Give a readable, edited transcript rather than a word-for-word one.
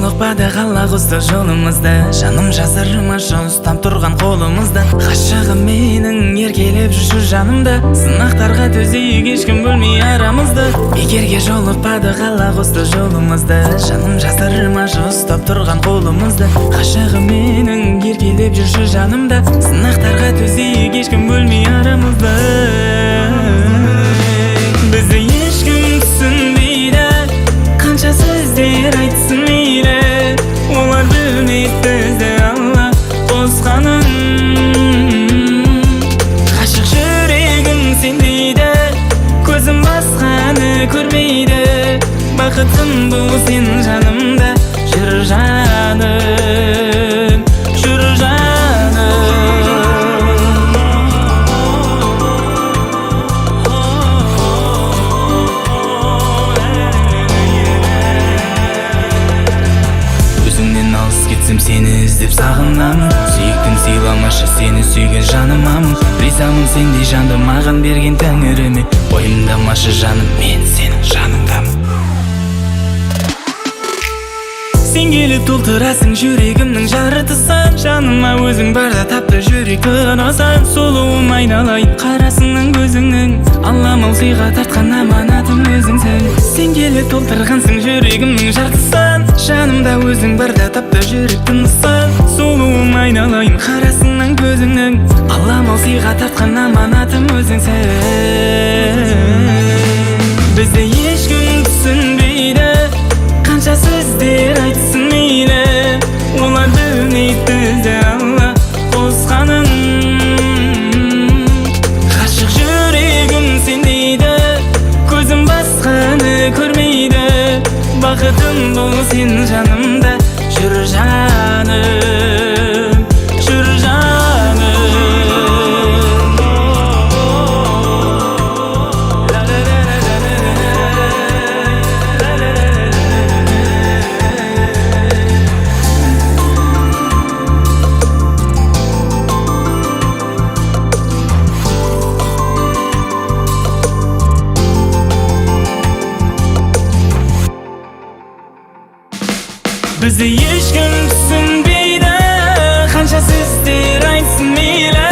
жолукпады калагызды жолумузда, жаным жасырма ұстап турган колумузда. Кашыгым менің еркелеп жүрші жанымда, сынактарга төзейик эч ким бөлмей арамызды. Эгерге жолукпады калагызды жолумузда, жаным жасырма ұстап турган колумузда. Кашыгым менің еркелеп жүрші жанымда, сынактарга төзейик эч ким бөлмей арамызды. Бизди эч ким түсүнбөйдү, канча сөздөр айтсын мейлі, олар білмейді бізді Алла қосқанын. Қашық жүрегім сен дейді, көзім басқаны көрмейді. Бақытым бұл сен жанымда, жүр жаным, жүр жаным. Сені іздеп сағынам, сүйіктім сыйламашы сені сүйген жанымам. Ризамын сендей жанды маған берген тәңіріме, ойымдамашы жаным, мен сенің жаныңдамын. Сен келіп толтырасың жүрегімнің жарытысын, жаныма өзің барда тапты жүректі ұнасан. Сұлуым айналайын қарасының көзіңнің, Алламау сыйға тартқан аманатым өзіңсің. Сен келіп толтырғансың жүрегімнің жартысын, жанымда өзің барда тапты жүректі ұнасан. Сұлуым айналайын қарасының көзіңнің, Алламау сыйға тартқан аманатым өзіңсің. Бізді ешкім түсінбейді, қанша сөздер айтсын мейлі, олар білмейді бізді Алла қосқанын. Ғашық жүрегім сен дейді, көзім басқаны көрмейді. Бақытым бұл сен жанымда, жүр жаным, жүр жаным. Бізді ешкім түсінбейді, қанша сөздер айтсын мейлі,